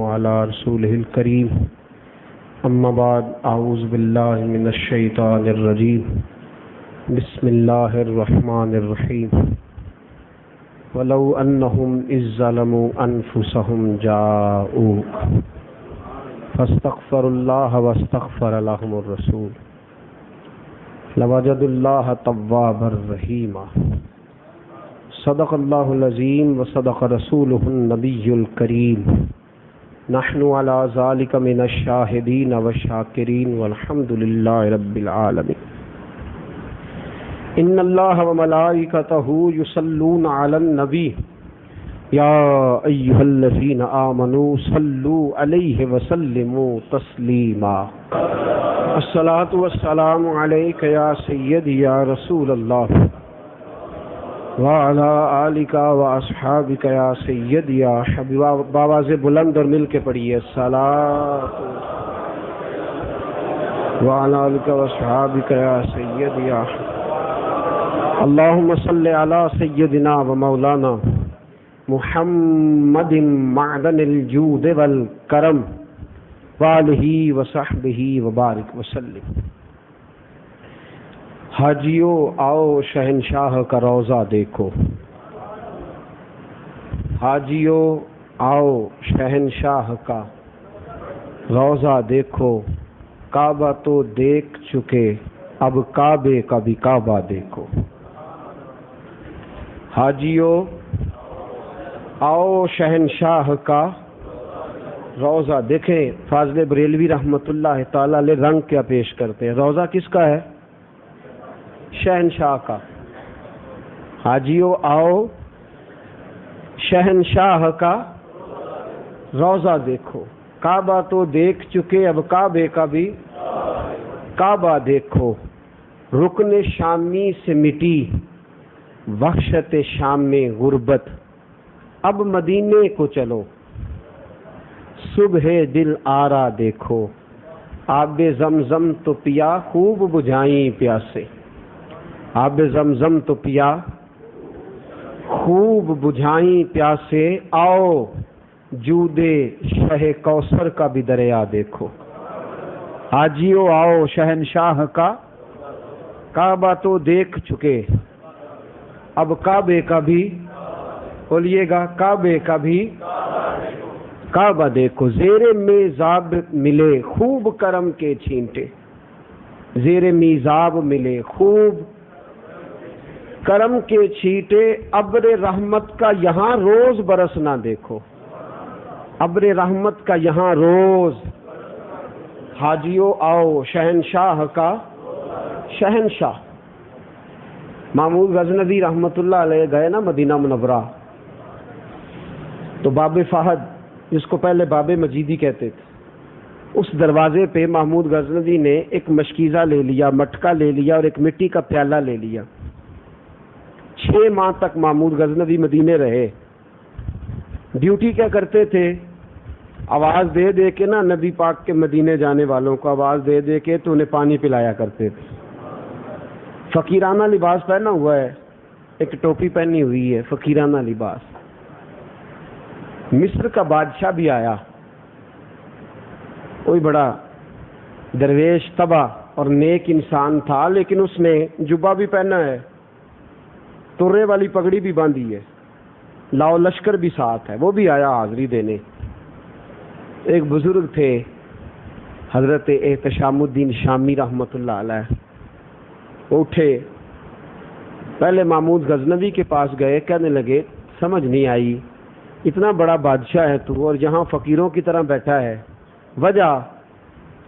وعلى رسوله الكريم اما بعد اعوذ باللہ من الشیطان الرجیم بسم اللہ الرحمن الرحیم ولو انہم اذ ظلموا انفسهم جاءوک فاستغفروا اللہ واستغفر لهم الرسول لوجدوا اللہ توابا رحیما صدق اللہ العظیم وصدق رسولہ النبی الکریم نحن علی ذلک من الشاہدین والشاکرین والحمد للہ رب العالمین ان اللہ وملائکتہ یصلون علی النبی یا ایہا الذین آمنوا صلوا علیہ وسلموا تسلیما الصلاۃ والسلام علیک یا سیدی یا رسول اللہ وعلی آلک واصحابک یا سیدی یا حبیب. بآواز بلند اور مل کے پڑھیے الصلاۃ وعلی آلک واصحابک یا سیدی یا اللہم صل علی سیدنا و مولانا محمد معدن الجود والکرم وآلہ وصحبہ وبارک وسلم. حاجیو آؤ شہنشاہ کا روضہ دیکھو، حاجیو آؤ شہنشاہ کا روضہ دیکھو، کعبہ تو دیکھ چکے اب کعبے کا بھی کعبہ دیکھو. حاجیو آؤ شہنشاہ کا روضہ دیکھیں. فاضل بریلوی رحمۃ اللہ تعالی علیہ رنگ کیا پیش کرتے ہیں. روضہ کس کا ہے؟ شہنشاہ کا. حاجیو آؤ شہنشاہ کا روضہ دیکھو، کعبہ تو دیکھ چکے اب کعبے کا بھی کعبہ دیکھو. رکن شامی سے مٹی وحشت شام میں غربت، اب مدینے کو چلو صبح دل آرا دیکھو. آب زمزم تو پیا خوب بجھائیں پیاسے، آب زمزم تو پیا خوب بجھائیں پیاسے. آؤ جود شہ کوثر کا بھی دریا دیکھو. حاجیو آؤ شہنشاہ کا کعبہ تو دیکھ چکے اب کعبے کا بھی، بولیے گا کعبے کا بھی کعبہ دیکھو. زیر میزاب ملے خوب کرم کے چھینٹے، زیر میزاب ملے خوب کرم کے چھینٹے. ابر رحمت کا یہاں روز برسنا دیکھو، ابر رحمت کا یہاں روز. حاجیو آؤ شہنشاہ کا شہنشاہ. محمود غزنوی رحمۃ اللہ علیہ گئے نا مدینہ منورہ، تو باب فہد جس کو پہلے باب مجیدی کہتے تھے، اس دروازے پہ محمود غزنوی نے ایک مشکیزہ لے لیا، مٹکا لے لیا اور ایک مٹی کا پیالہ لے لیا. 6 ماہ تک محمود غزنوی مدینے رہے. ڈیوٹی کیا کرتے تھے؟ آواز دے دے کے نا نبی پاک کے مدینے جانے والوں کو آواز دے دے کے تو انہیں پانی پلایا کرتے تھے. فقیرانہ لباس پہنا ہوا ہے، ایک ٹوپی پہنی ہوئی ہے، فقیرانہ لباس. مصر کا بادشاہ بھی آیا، کوئی بڑا درویش تبا اور نیک انسان تھا، لیکن اس نے جبہ بھی پہنا ہے، ترے والی پگڑی بھی باندھی ہے، لاؤ لشکر بھی ساتھ ہے. وہ بھی آیا حاضری دینے. ایک بزرگ تھے حضرت احتشام الدین شامی رحمۃ اللہ علیہ، وہ اٹھے، پہلے محمود غزنوی کے پاس گئے، کہنے لگے سمجھ نہیں آئی، اتنا بڑا بادشاہ ہے تو اور یہاں فقیروں کی طرح بیٹھا ہے، وجہ؟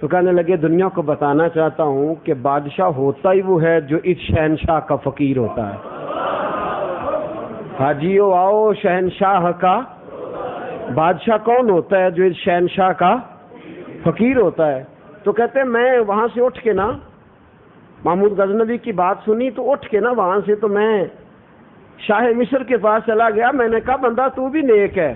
تو کہنے لگے دنیا کو بتانا چاہتا ہوں کہ بادشاہ ہوتا ہی وہ ہے جو اس شہنشاہ کا فقیر ہوتا ہے. حاجیو آؤ شہنشاہ کا بادشاہ کون ہوتا ہے؟ جو اس شہنشاہ کا فقیر ہوتا ہے. تو کہتے ہیں میں وہاں سے اٹھ کے نا، محمود غزنوی کی بات سنی تو اٹھ کے نا وہاں سے تو میں شاہ مصر کے پاس چلا گیا. میں نے کہا بندہ تو بھی نیک ہے،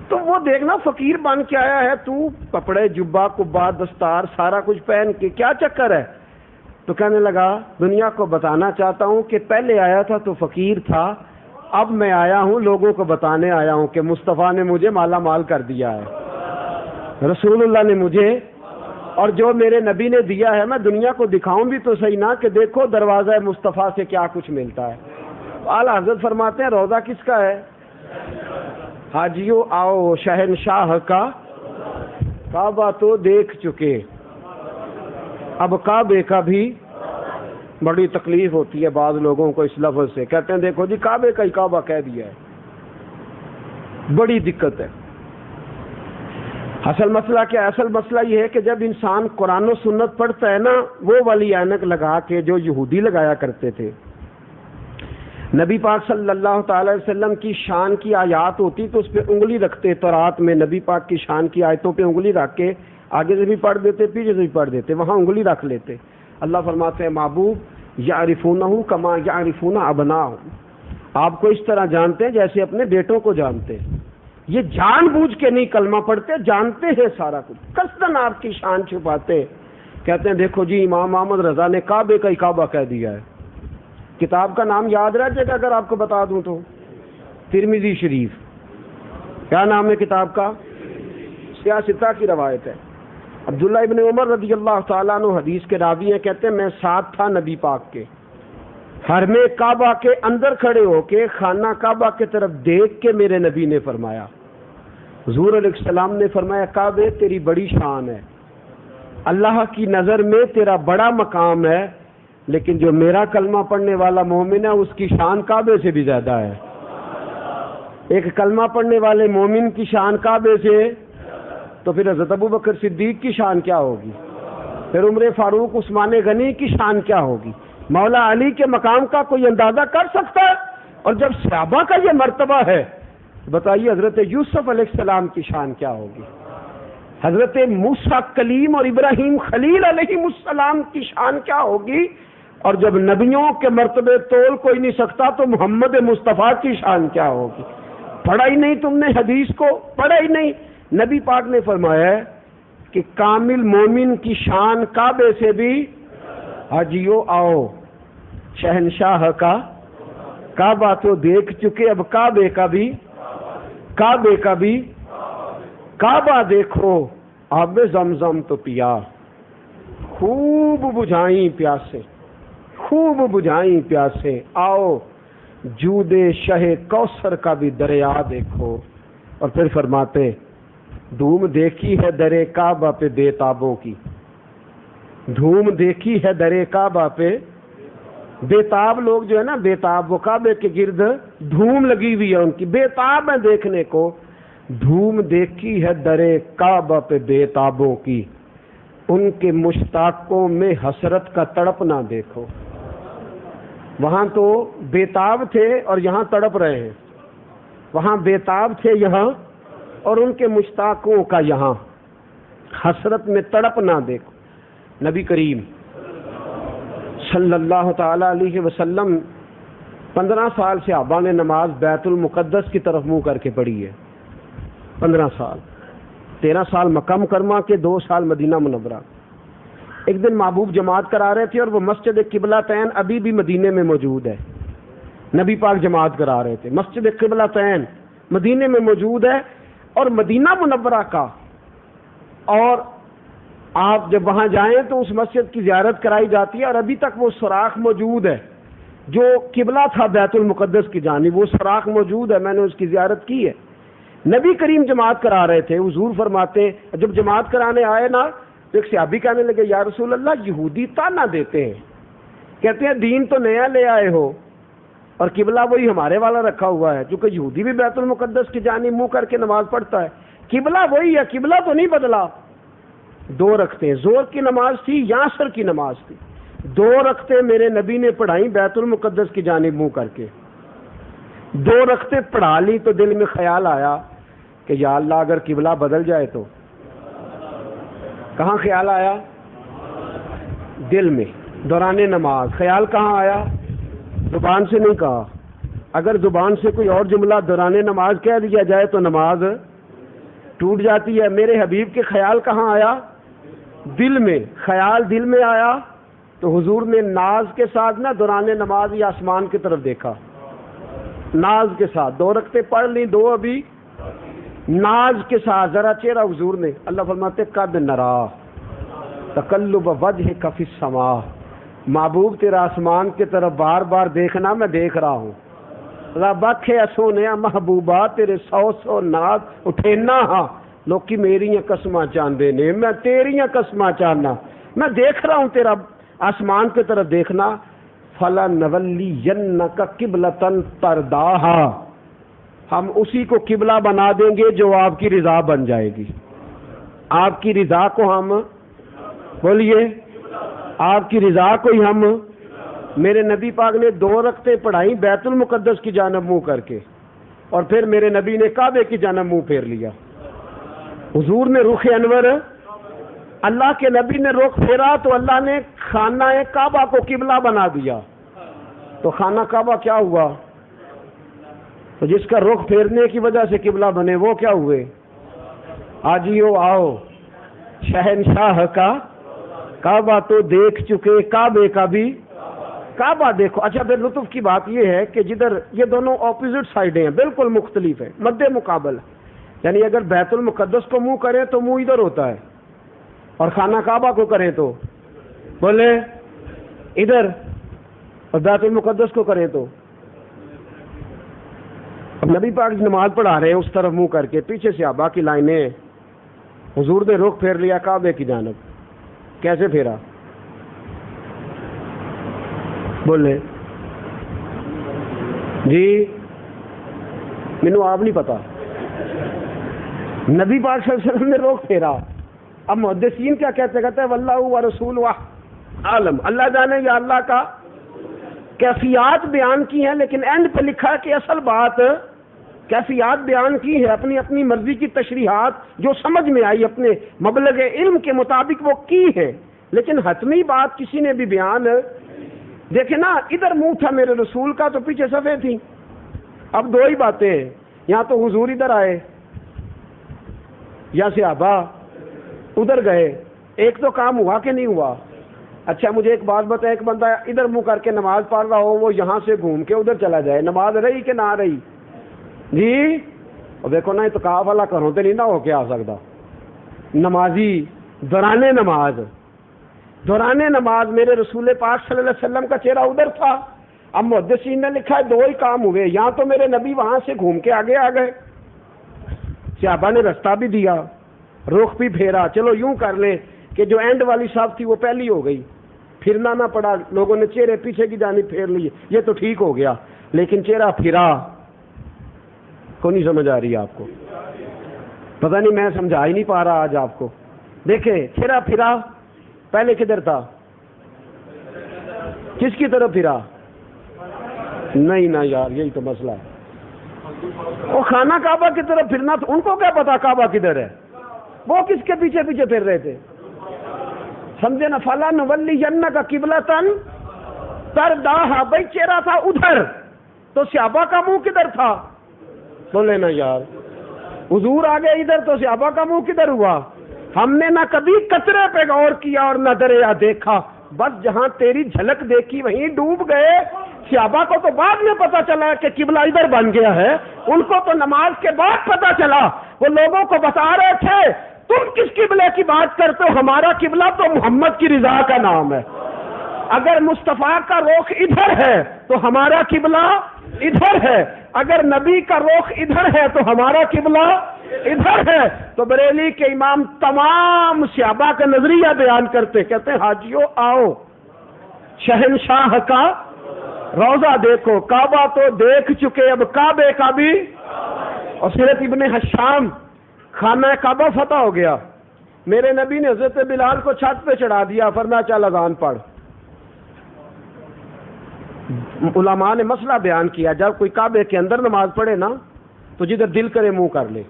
تو وہ دیکھنا فقیر بن کے آیا ہے، تو کپڑے جبہ کبا دستار سارا کچھ پہن کے کیا چکر ہے؟ تو کہنے لگا دنیا کو بتانا چاہتا ہوں کہ پہلے آیا تھا تو فقیر تھا، اب میں آیا ہوں لوگوں کو بتانے آیا ہوں کہ مصطفیٰ نے مجھے مالا مال کر دیا ہے، رسول اللہ نے مجھے، اور جو میرے نبی نے دیا ہے میں دنیا کو دکھاؤں بھی تو صحیح نا کہ دیکھو دروازہ مصطفیٰ سے کیا کچھ ملتا ہے۔ اعلیٰ حضرت فرماتے ہیں روضہ کس کا ہے؟ حاجیوں آؤ شہنشاہ کا کعبہ تو دیکھ چکے، اب کعبے کا بھی۔ بڑی تکلیف ہوتی ہے بعض لوگوں کو اس لفظ سے، کہتے ہیں دیکھو جی کعبے کا ہی کعبہ کہہ دیا ہے، بڑی دقت ہے۔ اصل مسئلہ کیا ہے؟ اصل مسئلہ یہ ہے کہ جب انسان قرآن و سنت پڑھتا ہے نا، وہ والی اینک لگا کے جو یہودی لگایا کرتے تھے، نبی پاک صلی اللہ تعالی وسلم کی شان کی آیات ہوتی تو اس پہ انگلی رکھتے، تورات میں نبی پاک کی شان کی آیتوں پہ انگلی رکھ کے آگے سے بھی پڑھ دیتے پیچھے سے بھی پڑھ دیتے، وہاں انگلی رکھ لیتے۔ اللہ فرماتے ہیں محبوب یعرفونہ کما یعرفون ابناءہم، آپ کو اس طرح جانتے ہیں جیسے اپنے بیٹوں کو جانتے ہیں۔ یہ جان بوجھ کے نہیں کلمہ پڑھتے، جانتے ہیں سارا کچھ، قصداً آپ کی شان چھپاتے، کہتے ہیں دیکھو جی امام احمد رضا نے کعبے کا ہی کعبہ کہہ دیا ہے۔ کتاب کا نام یاد رہ جائے گا اگر آپ کو بتا دوں تو، ترمذی شریف۔ کیا نام ہے کتاب کا؟ سیاستہ کی روایت ہے۔ عبداللہ ابن عمر رضی اللہ تعالیٰ عنہ حدیث کے راوی ہیں، کہتے ہیں میں ساتھ تھا نبی پاک کے، حرم کعبہ کے اندر کھڑے ہو کے خانہ کعبہ کی طرف دیکھ کے میرے نبی نے فرمایا، حضور علیہ السلام نے فرمایا کعبے تیری بڑی شان ہے، اللہ کی نظر میں تیرا بڑا مقام ہے، لیکن جو میرا کلمہ پڑھنے والا مومن ہے اس کی شان کعبے سے بھی زیادہ ہے۔ ایک کلمہ پڑھنے والے مومن کی شان کعبے سے، تو پھر حضرت ابو بکر صدیق کی شان کیا ہوگی، پھر عمر فاروق عثمان غنی کی شان کیا ہوگی، مولا علی کے مقام کا کوئی اندازہ کر سکتا ہے؟ اور جب صحابہ کا یہ مرتبہ ہے بتائیے حضرت یوسف علیہ السلام کی شان کیا ہوگی، حضرت موسیٰ کلیم اور ابراہیم خلیل علیہ السلام کی شان کیا ہوگی، اور جب نبیوں کے مرتبے تول کوئی نہیں سکتا تو محمد مصطفیٰ کی شان کیا ہوگی۔ پڑھا ہی نہیں تم نے حدیث کو، پڑھا ہی نہیں۔ نبی پاک نے فرمایا ہے کہ کامل مومن کی شان کعبے سے بھی، حاجیوں آؤ شہنشاہ کا کعبہ تو دیکھ چکے، اب کعبے کا بھی کعبہ دیکھو، آب زمزم تو پیا، خوب بجھائیں پیاسے، آؤ جود شہ کوثر کا بھی دریا دیکھو۔ اور پھر فرماتے دھوم دیکھی ہے درے کعبہ پہ بے تابوں کی، دھوم دیکھی ہے درے کعبہ پہ، بے تاب لوگ جو ہے نا، بے تاب، وہ کعبے کے گرد دھوم لگی ہوئی ہے ان کی، بے تاب ہے دیکھنے کو۔ دھوم دیکھی ہے درے کعبہ پہ بے تابوں کی، ان کے مشتاقوں میں حسرت کا تڑپنا دیکھو۔ وہاں تو بے تاب تھے اور یہاں تڑپ رہے ہیں، وہاں بے تاب تھے یہاں، اور ان کے مشتاقوں کا یہاں حسرت میں تڑپنا دیکھو۔ نبی کریم صلی اللہ تعالی علیہ وسلم 15 سال صحابہ نے نماز بیت المقدس کی طرف منہ کر کے پڑھی ہے، 15 سال، 13 سال مکہ مکرمہ کے، 2 سال مدینہ منورہ۔ ایک دن محبوب جماعت کرا رہے تھے اور وہ مسجد قبلہ تین ابھی بھی مدینے میں موجود ہے، نبی پاک جماعت کرا رہے تھے، مسجد قبلہ تین مدینے میں موجود ہے، اور مدینہ منورہ کا، اور آپ جب وہاں جائیں تو اس مسجد کی زیارت کرائی جاتی ہے، اور ابھی تک وہ سوراخ موجود ہے جو قبلہ تھا بیت المقدس کی جانب، وہ سوراخ موجود ہے، میں نے اس کی زیارت کی ہے۔ نبی کریم جماعت کرا رہے تھے، حضور فرماتے جب جماعت کرانے آئے نا تو ایک صحابی کہنے لگے یا رسول اللہ یہودی تانا دیتے ہیں، کہتے ہیں دین تو نیا لے آئے ہو اور قبلہ وہی ہمارے والا رکھا ہوا ہے، کیونکہ یہودی بھی بیت المقدس کی جانب منہ کر کے نماز پڑھتا ہے، قبلہ وہی ہے، قبلہ تو نہیں بدلا۔ 2 رکعتیں زور کی نماز تھی یا عصر کی نماز تھی، 2 رکعتیں میرے نبی نے پڑھائی بیت المقدس کی جانب منہ کر کے، 2 رکعتیں پڑھا لی تو دل میں خیال آیا کہ یا اللہ اگر قبلہ بدل جائے تو۔ کہاں خیال آیا؟ دل میں، دوران نماز۔ خیال کہاں آیا؟ زبان سے نہیں کہا۔ اگر زبان سے کوئی اور جملہ دوران نماز کہہ دیا جائے تو نماز ٹوٹ جاتی ہے۔ میرے حبیب کے خیال کہاں آیا؟ دل میں۔ خیال دل میں آیا تو حضور نے ناز کے ساتھ نہ دوران نماز یا آسمان کی طرف دیکھا، ناز کے ساتھ 2 رکعتیں پڑھ لی، 2 ابھی ناز کے ساتھ ذرا چہرہ حضور نے، اللہ فرماتے قد نرا تقلب وجہک فی السماء، محبوب تیرا آسمان کی طرف بار بار دیکھنا میں دیکھ رہا ہوں، ربک ہے سونے محبوبہ تیرے 100 ناز اٹھینا، ہاں لوکی میریاں قسماں چاندے نے، میں تیریاں قسماں چاہنا، میں دیکھ رہا ہوں تیرا آسمان کی طرف دیکھنا، فَلَنَوَلِّيَنَّكَ قِبْلَةً تَرْضَاهَا، ہم اسی کو قبلہ بنا دیں گے جو آپ کی رضا بن جائے گی، آپ کی رضا کو ہم بولیے، آپ کی رضا کو ہی ہم، میرے نبی پاک نے 2 رکعتیں پڑھائیں بیت المقدس کی جانب منہ کر کے، اور پھر میرے نبی نے کعبے کی جانب منہ پھیر لیا، حضور نے رخ انور، اللہ کے نبی نے رخ پھیرا تو اللہ نے خانہ کعبہ کو قبلہ بنا دیا، تو خانہ کعبہ کیا ہوا؟ تو جس کا رخ پھیرنے کی وجہ سے قبلہ بنے وہ کیا ہوئے؟ آجیو آؤ شہنشاہ کا کعبہ تو دیکھ چکے، کعبے کا بھی کعبہ دیکھو۔ اچھا پھر لطف کی بات یہ ہے کہ جدھر یہ دونوں اپوزٹ سائڈیں ہیں، بالکل مختلف ہیں، مد مقابل، یعنی اگر بیت المقدس کو منہ کریں تو منہ ادھر ہوتا ہے، اور خانہ کعبہ کو کریں تو بولے ادھر، اور بیت المقدس کو کریں تو، اب نبی پاک نماز پڑھا رہے ہیں اس طرف منہ کر کے، پیچھے صحابہ کی لائنیں، حضور نے رخ پھیر لیا کعبے کی جانب، کیسے پھیرا؟ بولے جی مینوں آپ نہیں پتا، نبی پاک صلی اللہ علیہ وسلم نے رخ پھیرا۔ اب محدثین کیا کہتے ہیں واللہ و رسول عالم، اللہ جانے یا اللہ کا، کیفیات بیان کی ہیں لیکن اینڈ پہ لکھا ہے کہ اصل بات کیفیات بیان کی ہے، اپنی اپنی مرضی کی تشریحات جو سمجھ میں آئی اپنے مبلغ علم کے مطابق وہ کی ہے، لیکن حتمی بات کسی نے بھی بیان، دیکھیں نا ادھر منہ تھا میرے رسول کا تو پیچھے صفیں تھیں، اب 2 ہی باتیں ہیں، یا تو حضور ادھر آئے یا صحابہ ادھر گئے، ایک تو کام ہوا کہ نہیں ہوا؟ اچھا مجھے ایک بات بتائیں، ایک بندہ ادھر منہ کر کے نماز پڑھ رہا ہو، وہ یہاں سے گھوم کے ادھر چلا جائے، نماز رہی کہ نہ رہی؟ جی اور دیکھو نا اتقاف والا کروں تو نہیں نہ ہو کے آ سکتا، نمازی دوران نماز میرے رسول پاک صلی اللہ علیہ وسلم کا چہرہ ادھر تھا، اب محدثین نے لکھا ہے 2 ہی کام ہوئے، یا تو میرے نبی وہاں سے گھوم کے آگے آ گئے، صحابہ نے رستہ بھی دیا، رخ بھی پھیرا، چلو یوں کر لیں کہ جو اینڈ والی صاحب تھی وہ پہلی ہو گئی، پھرنا نہ پڑا، لوگوں نے چہرے پیچھے کی جانب پھیر لیے، یہ تو ٹھیک ہو گیا، لیکن چہرہ پھرا کو نہیں سمجھ آ رہی آپ کو؟ پتہ نہیں میں سمجھا ہی نہیں پا رہا آج آپ کو۔ دیکھیں چہرہ پھرا، پہلے کدھر تھا؟ کس کی طرف پھرا؟ نہیں نا یار، یہی تو مسئلہ ہے، وہ خانہ کعبہ کی طرف پھرنا تھا، ان کو کیا پتا کعبہ کدھر ہے، وہ کس کے پیچھے پیچھے پھر رہے تھے؟ سمجھے نا، فَلَنُوَلِّيَنَّكَ قِبْلَةً تَرْضَاهَا، بھائی چہرہ تھا ادھر تو صحابہ کا منہ کدھر تھا؟ بولے نا یار، حضور آگے ادھر تو صحابہ کا منہ کدھر ہوا؟ ہم نے نہ کبھی قطرے پہ غور کیا اور نہ دریا دیکھا، بس جہاں تیری جھلک دیکھی وہیں ڈوب گئے۔ صحابہ کو تو بعد میں پتا چلا کہ قبلہ ادھر بن گیا ہے، ان کو تو نماز کے بعد پتا چلا، وہ لوگوں کو بتا رہے تھے تم کس قبلے کی بات کرتے ہو، ہمارا قبلہ تو محمد کی رضا کا نام ہے، اگر مصطفیٰ کا رخ ادھر ہے تو ہمارا قبلہ ادھر ہے، اگر نبی کا رخ ادھر ہے تو ہمارا قبلہ ادھر ہے۔ تو بریلی کے امام تمام صحابہ کا نظریہ بیان کرتے، کہتے ہیں حاجیو آؤ شہنشاہ کا روضہ دیکھو، کعبہ تو دیکھ چکے، اب کعبے کا بھی، اور سیرت ابن حشام خانہ کعبہ فتح ہو گیا، میرے نبی نے حضرت بلال کو چھت پہ چڑھا دیا، فرمایا چل اذان پڑھ۔ علماء نے مسئلہ بیان کیا، جب کوئی کعبے کے اندر نماز پڑھے نا تو جدھر دل کرے منہ کر لے،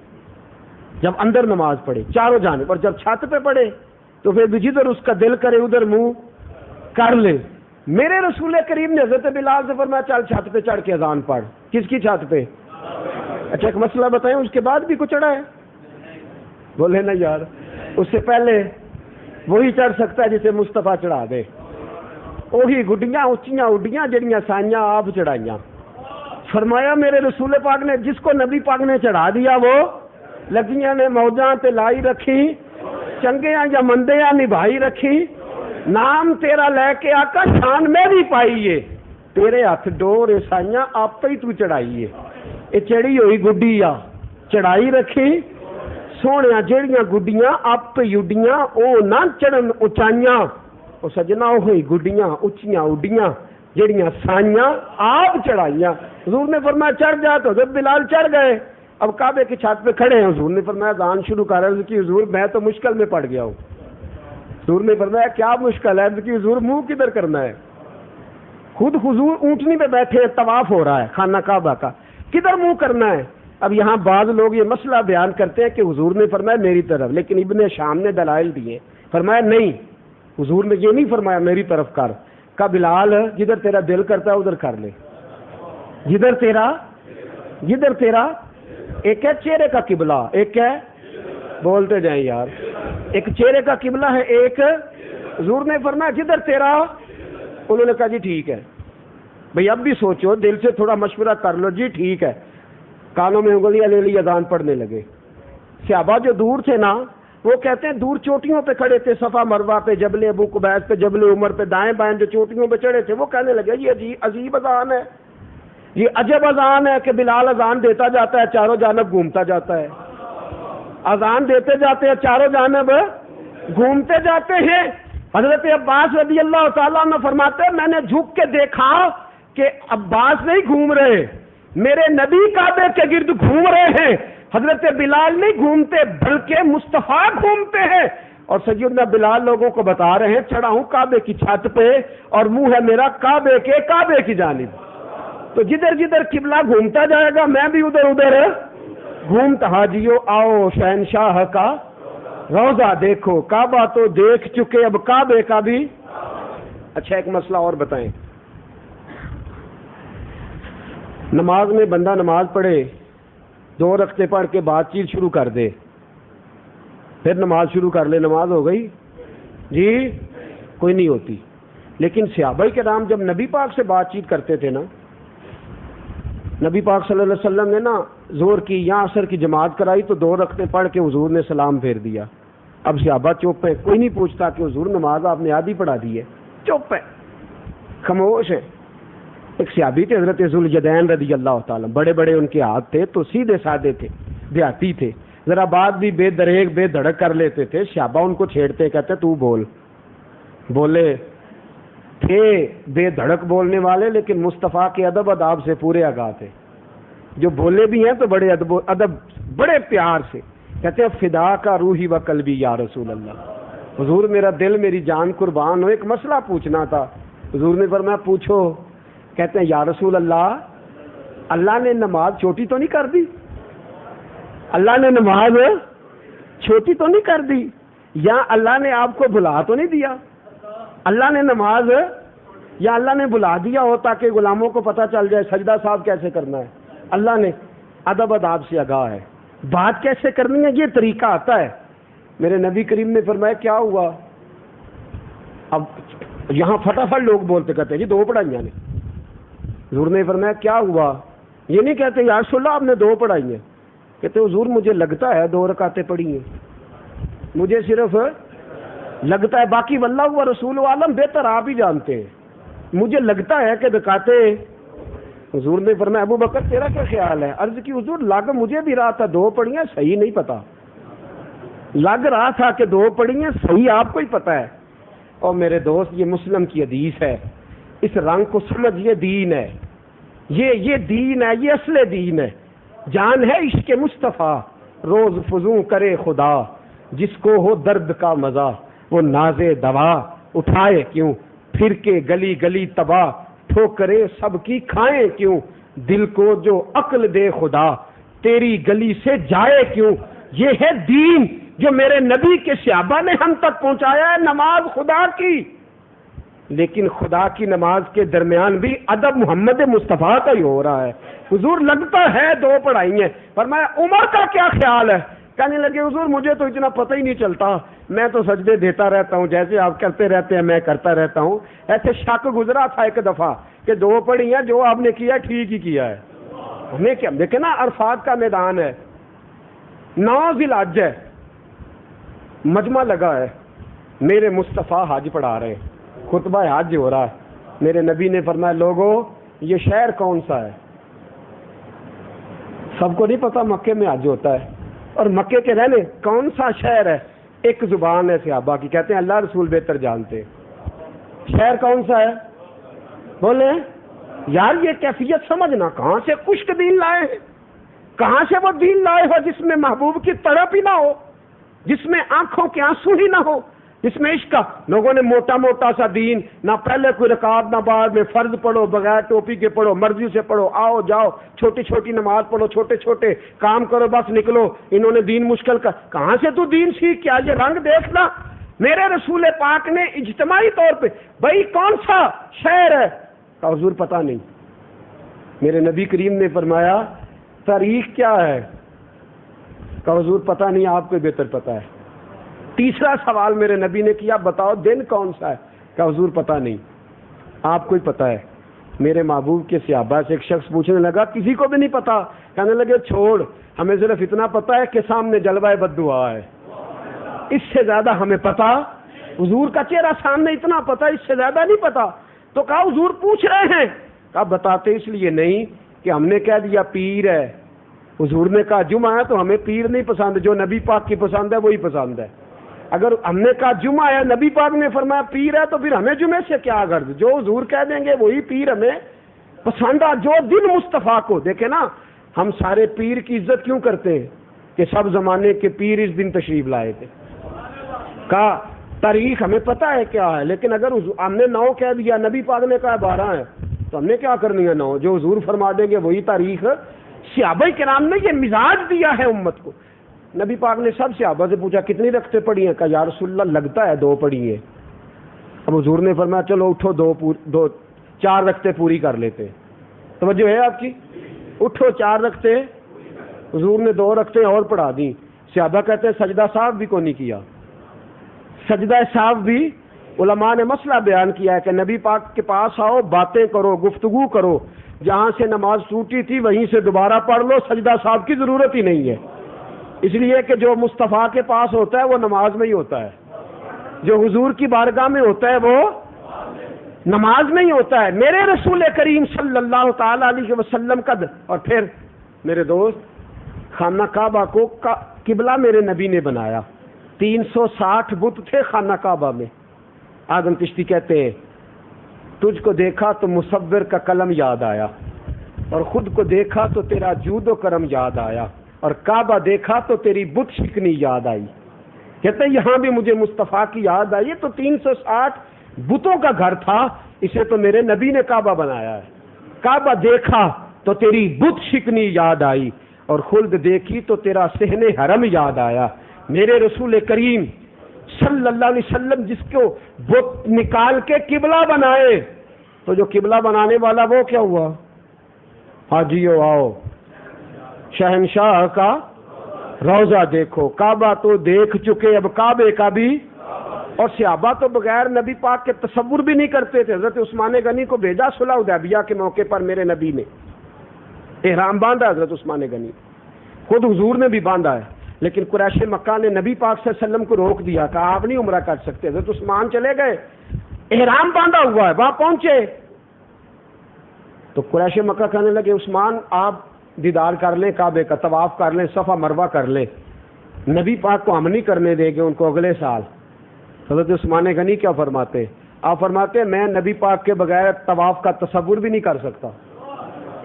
جب اندر نماز پڑھے چاروں جانب، اور جب چھت پہ پڑھے تو پھر جدھر اس کا دل کرے ادھر منہ کر لے۔ میرے رسول کریم نے حضرت بلال سے فرمایا چل چھت پہ چڑھ کے اذان پڑھ۔ کس کی چھت پہ؟ اچھا ایک مسئلہ بتائیں، اس کے بعد بھی کچھ چڑھا ہے؟ بولے نا یار، اس سے پہلے وہی چڑھ سکتا ہے جسے مصطفیٰ چڑھا دے، وہی گڈیاں اچیاں اڈیاں جڑیاں سائیاں آپ چڑھائیاں، فرمایا میرے رسول پاک نے جس کو نبی پاک نے چڑھا دیا وہ لگیاں نے موجاں تے لائی رکھی، چنگیاں یا مندیاں نبھائی رکھی، نام تیرا لے کے آقا شان میں بھی پائیے، تیرے ہاتھ ڈور عیسائیاں آپ ہی تو چڑھائیے، یہ چڑھی ہوئی گڈی آ چڑھائی رکھی سونے جیڑیاں گڈیاں آپ اڈیاں او نہ چڑھن اچائیاں، او سجنا ہوئی گڈیاں اچیاں اڈیاں جیڑیاں سائیاں آپ چڑھائیاں۔ حضور نے فرمایا چڑھ جا، تو حضرت بلال چڑھ گئے، اب کعبے کی چھت پہ کھڑے ہیں، حضور نے فرمایا اذان شروع کر رہے کہ حضور میں تو مشکل میں پڑ گیا ہوں۔ حضور نے فرمایا کیا مشکل ہے کہ حضور منہ کدھر کرنا ہے؟ خود حضور اونٹنی پہ بیٹھے ہیں، طواف ہو رہا ہے خانہ کعبہ کا، کدھر منہ کرنا ہے؟ اب یہاں بعض لوگ یہ مسئلہ بیان کرتے ہیں کہ حضور نے فرمایا میری طرف، لیکن ابن شام نے دلائل دیے، فرمایا نہیں، حضور نے یہ نہیں فرمایا میری طرف کر، کا بلال جدھر تیرا دل کرتا ہے ادھر کر لے، جدھر تیرا ایک ہے چہرے کا قبلہ، ایک ہے بولتے جائیں یار، ایک چہرے کا قبلہ ہے، ایک حضور نے فرمایا جدھر تیرا، انہوں نے کہا جی ٹھیک ہے بھئی اب بھی سوچو، دل سے تھوڑا مشورہ کر لو، جی ٹھیک ہے، کانوں میں انگلیاں لے لی، اذان پڑھنے لگے۔ صحابہ جو دور تھے نا وہ کہتے ہیں دور چوٹیوں پہ کھڑے تھے، صفا مروہ پہ، جبل ابو قبیس پہ، جبل عمر پہ، دائیں بائیں جو چوٹیوں پہ چڑھے تھے، وہ کہنے لگے یہ عجیب اذان ہے، یہ عجب اذان ہے کہ بلال اذان دیتا جاتا ہے چاروں جانب گھومتا جاتا ہے، اذان دیتے جاتے ہیں چاروں جانب گھومتے جاتے ہیں۔ حضرت عباس رضی اللہ تعالیٰ عنہ فرماتے ہیں میں نے جھک کے دیکھا کہ عباس نہیں گھوم رہے، میرے نبی کعبے کے گرد گھوم رہے ہیں، حضرت بلال نہیں گھومتے بلکہ مصطفیٰ گھومتے ہیں، اور سیدنا بلال لوگوں کو بتا رہے ہیں چڑھا ہوں کعبے کی چھت پہ اور منہ ہے میرا کعبے کی جانب، تو جدھر جدھر قبلہ گھومتا جائے گا میں بھی ادھر ادھر گھومتا۔ حاجیو آؤ شہنشاہ کا روضہ دیکھو، کعبہ تو دیکھ چکے اب کعبے کا بھی۔ اچھا ایک مسئلہ اور بتائیں، نماز میں بندہ نماز پڑھے، 2 رکعتیں پڑھ کے بات چیت شروع کر دے، پھر نماز شروع کر لے، نماز ہو گئی؟ جی کوئی نہیں ہوتی۔ لیکن صحابہ کرام جب نبی پاک سے بات چیت کرتے تھے نا، نبی پاک صلی اللہ علیہ وسلم نے نا زور کی یا عصر کی جماعت کرائی تو 2 رکعتیں پڑھ کے حضور نے سلام پھیر دیا، اب صحابہ چپ ہے، کوئی نہیں پوچھتا کہ حضور نماز آپ نے آدھی پڑھا دی ہے، چپ ہے، خاموش ہے۔ ایک صحابی تھے حضرت ذوالجدین رضی اللہ تعالیٰ، بڑے بڑے ان کے ہاتھ تھے، تو سیدھے سادے تھے، دیہاتی تھے، ذرا بات بھی بے دریغ بے دھڑک کر لیتے تھے، صحابہ ان کو چھیڑتے، کہتے تو بولے تھے بے دھڑک بولنے والے، لیکن مصطفیٰ کے ادب اداب سے پورے آگاہ تھے، جو بولے بھی ہیں تو بڑے ادب بڑے پیار سے، کہتے ہیں فدا کا روحی و قلبی یا رسول اللہ، حضور میرا دل میری جان قربان ہو، ایک مسئلہ پوچھنا تھا۔ حضور نے فرمایا پوچھو۔ کہتے ہیں یا رسول اللہ، اللہ نے نماز چھوٹی تو نہیں کر دی؟ اللہ نے نماز چھوٹی تو نہیں کر دی؟ یا اللہ نے آپ کو بلا تو نہیں دیا؟ اللہ نے نماز یا اللہ نے بلا دیا ہو تاکہ غلاموں کو پتہ چل جائے سجدہ صاحب کیسے کرنا ہے؟ اللہ نے ادب اداب سے آگاہ ہے، بات کیسے کرنی ہے یہ طریقہ آتا ہے۔ میرے نبی کریم نے فرمایا کیا ہوا؟ اب یہاں فٹافٹ لوگ بولتے کہتے ہیں جی 2 پڑھائیاں نے۔ حضور نے فرمایا کیا ہوا؟ یہ نہیں کہتے یا رسول اللہ آپ نے 2 پڑھائی ہیں، کہتے حضور مجھے لگتا ہے 2 رکعتیں پڑھی ہیں، مجھے صرف لگتا ہے، باقی واللہ و رسول عالم بہتر آپ ہی جانتے ہیں، مجھے لگتا ہے کہ رکعتیں۔ حضور نے فرمایا ابو بکر تیرا کیا خیال ہے؟ عرض کی حضور لگ مجھے بھی رہا تھا 2 پڑھی ہیں، صحیح نہیں پتا، لگ رہا تھا کہ 2 پڑھی ہیں، صحیح آپ کو ہی پتا ہے۔ اور میرے دوست یہ مسلم کی حدیث ہے، اس رنگ کو سمجھ، یہ دین ہے، یہ دین ہے، یہ اصل دین ہے، جان ہے عشق مصطفیٰ، روز فزوں کرے خدا، جس کو ہو درد کا مزہ وہ ناز دوا، اٹھائے کیوں پھر کے گلی گلی تباہ، ٹھوکرے سب کی کھائیں کیوں، دل کو جو عقل دے خدا، تیری گلی سے جائے کیوں۔ یہ ہے دین جو میرے نبی کے صحابہ نے ہم تک پہنچایا ہے، نماز خدا کی، لیکن خدا کی نماز کے درمیان بھی ادب محمد مصطفیٰ کا ہی ہو رہا ہے۔ حضور لگتا ہے 2 پڑھائی ہیں، فرمایا عمر کا کیا خیال ہے؟ کہنے لگے حضور مجھے تو اتنا پتہ ہی نہیں چلتا، میں تو سجدے دیتا رہتا ہوں، جیسے آپ کرتے رہتے ہیں میں کرتا رہتا ہوں۔ ایسے شک گزرا تھا ایک دفعہ کہ 2 پڑھی ہیں، جو آپ نے کیا ٹھیک ہی کیا ہے، ہمیں کیا، دیکھیں نا عرفات کا میدان ہے، 9 ذی الحج ہے، مجمع لگا ہے، میرے مصطفیٰ حج پڑھا رہے ہیں، خطبہ حج ہو رہا ہے، میرے نبی نے فرمایا لوگوں یہ شہر کون سا ہے؟ سب کو نہیں پتا مکے میں حج ہوتا ہے، اور مکے کے رہنے کون سا شہر ہے؟ ایک زبان ہے صحابہ کی، کہتے ہیں اللہ رسول بہتر جانتے، شہر کون سا ہے؟ بولے یار یہ کیفیت سمجھنا، کہاں سے خشک دین لائے ہیں، کہاں سے وہ دین لائے ہو جس میں محبوب کی تڑپ ہی نہ ہو، جس میں آنکھوں کے آنسو ہی نہ ہو، جس میں عشق کا۔ لوگوں نے موٹا موٹا سا دین، نہ پہلے کوئی رکعت نہ بعد میں، فرض پڑھو بغیر ٹوپی کے پڑھو، مرضی سے پڑھو، آؤ جاؤ، چھوٹی چھوٹی نماز پڑھو، چھوٹے چھوٹے کام کرو، بس نکلو۔ انہوں نے دین مشکل کا، کہاں سے تو دین سیکھ کیا؟ یہ رنگ دیکھنا۔ میرے رسول پاک نے اجتماعی طور پہ بھائی کون سا شہر ہے؟ کہ حضور پتہ نہیں۔ میرے نبی کریم نے فرمایا تاریخ کیا ہے؟ کہ حضور پتہ نہیں، آپ کو بہتر پتہ ہے۔ تیسرا سوال میرے نبی نے کیا، بتاؤ دن کون سا ہے؟ کہ حضور پتہ نہیں، آپ کو ہی پتہ ہے۔ میرے محبوب کے صحابہ سے ایک شخص پوچھنے لگا کسی کو بھی نہیں پتا، کہنے لگے چھوڑ، ہمیں صرف اتنا پتا ہے کہ سامنے جلوہ بددعا ہے، اس سے زیادہ ہمیں پتا، حضور کا چہرہ سامنے اتنا پتا، اس سے زیادہ نہیں پتا۔ تو کہا حضور پوچھ رہے ہیں، کہا بتاتے اس لیے نہیں کہ ہم نے کہہ دیا پیر ہے، حضور نے کہا جمعہ ہے تو ہمیں پیر نہیں پسند، جو نبی پاک کی پسند ہے وہی پسند ہے۔ اگر ہم نے کہا جمعہ ہے، نبی پاک نے فرمایا پیر ہے، تو پھر ہمیں جمعے سے کیا غرض؟ جو حضور کہہ دیں گے وہی پیر ہمیں پسند ہے۔ جو دن مصطفیٰ کو دیکھے نا، ہم سارے پیر کی عزت کیوں کرتے ہیں کہ سب زمانے کے پیر اس دن تشریف لائے تھے۔ کہا تاریخ ہمیں پتہ ہے کیا ہے، لیکن اگر ہم نے 9 کہہ دیا، نبی پاک نے کہا 12 ہے، تو ہم نے کیا کرنی ہے 9؟ جو حضور فرما دیں گے وہی تاریخ۔ صحابہ کرام نے یہ مزاج دیا ہے امت کو۔ نبی پاک نے سب صحابہ سے پوچھا کتنی رکعتیں پڑھی ہیں؟ کہا یا رسول اللہ لگتا ہے 2 پڑھی ہیں۔ اب حضور نے فرمایا چلو اٹھو 4 رکعتیں پوری کر لیتے ہیں۔ توجہ ہے آپ کی؟ اٹھو 4 رکعتیں، حضور نے 2 رکعتیں اور پڑھا دیں۔ صحابہ کہتے ہیں سجدہ صاحب بھی کو نہیں کیا۔ سجدہ صاحب بھی علماء نے مسئلہ بیان کیا ہے کہ نبی پاک کے پاس آؤ، باتیں کرو، گفتگو کرو، جہاں سے نماز ٹوٹی تھی وہیں سے دوبارہ پڑھ لو، سجدہ صاحب کی ضرورت ہی نہیں ہے، اس لیے کہ جو مصطفیٰ کے پاس ہوتا ہے وہ نماز میں ہی ہوتا ہے، جو حضور کی بارگاہ میں ہوتا ہے وہ نماز میں ہی ہوتا ہے۔ میرے رسول کریم صلی اللہ تعالی علیہ وسلم کا اور پھر میرے دوست خانہ کعبہ کو قبلہ میرے نبی نے بنایا۔ 360 بت تھے خانہ کعبہ میں۔ آدم چشتی کہتے ہیں تجھ کو دیکھا تو مصور کا قلم یاد آیا، اور خود کو دیکھا تو تیرا جود و کرم یاد آیا، اور کعبہ دیکھا تو تیری بت شکنی یاد آئی۔ کہتے ہیں یہاں بھی مجھے مصطفیٰ کی یاد آئی۔ تو 360 بتوں کا گھر تھا، اسے تو میرے نبی نے کعبہ بنایا ہے۔ کعبہ دیکھا تو تیری بت شکنی یاد آئی، اور خلد دیکھی تو تیرا صحن حرم یاد آیا۔ میرے رسول کریم صلی اللہ علیہ وسلم جس کو بت نکال کے قبلہ بنائے، تو جو قبلہ بنانے والا وہ کیا ہوا؟ حاجیو آؤ شہنشاہ کا روضہ دیکھو، کعبہ تو دیکھ چکے اب کعبے کا بھی۔ اور صحابہ تو بغیر نبی پاک کے تصور بھی نہیں کرتے تھے۔ حضرت عثمان غنی کو بھیجا صلح حدیبیہ کے موقع پر، میرے نبی نے احرام باندھا، حضرت عثمان غنی خود حضور نے بھی باندھا ہے، لیکن قریش مکہ نے نبی پاک صلی اللہ علیہ وسلم کو روک دیا کہ آپ نہیں عمرہ کر سکتے۔ حضرت عثمان چلے گئے، احرام باندھا ہوا ہے، وہاں پہنچے تو قریش مکہ کہنے لگے عثمان آپ دیدار کر لیں کعبے کا، طواف کر لیں، صفا مروہ کر لیں، نبی پاک کو ہم نہیں کرنے دیں گے ان کو اگلے سال۔ حضرت عثمان غنی کیا فرماتے؟ آپ فرماتے میں نبی پاک کے بغیر طواف کا تصور بھی نہیں کر سکتا،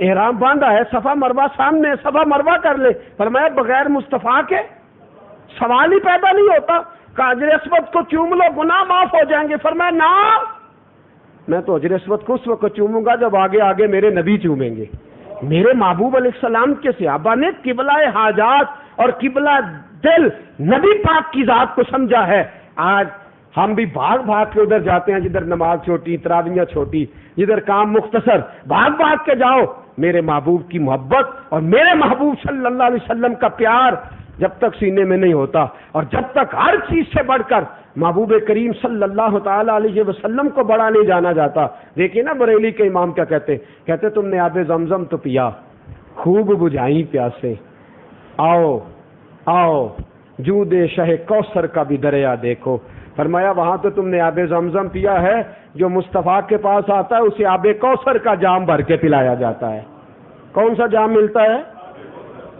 احرام باندھا ہے، صفا مروہ سامنے، صفا مروہ کر لے۔ فرمایا بغیر مصطفیٰ کے سوال ہی پیدا نہیں ہوتا کہ حجر اسود کو چوم لو گناہ معاف ہو جائیں گے۔ فرمایا نا، میں تو حجر اسود کو اس وقت چوموں گا جب آگے آگے میرے نبی چومیں گے۔ میرے محبوب علیہ السلام کے صحابہ نے قبلہ حاجات اور قبلہ دل نبی پاک کی ذات کو سمجھا ہے۔ آج ہم بھی بھاگ بھاگ کے ادھر جاتے ہیں جدھر نماز چھوٹی، تراویحیں چھوٹی، جدھر کام مختصر، بھاگ بھاگ کے جاؤ۔ میرے محبوب کی محبت اور میرے محبوب صلی اللہ علیہ وسلم کا پیار جب تک سینے میں نہیں ہوتا، اور جب تک ہر چیز سے بڑھ کر محبوب کریم صلی اللہ تعالی علیہ وسلم کو بڑا نہیں جانا جاتا۔ دیکھیے نا بریلی کے امام کیا کہتے تم نے آب زمزم تو پیا، خوب بجھائیں پیاسے، آؤ آؤ جود شہ کوثر کا بھی دریا دیکھو۔ فرمایا وہاں تو تم نے آب زمزم پیا ہے، جو مصطفیٰ کے پاس آتا ہے اسے آب کوثر کا جام بھر کے پلایا جاتا ہے۔ کون سا جام ملتا ہے؟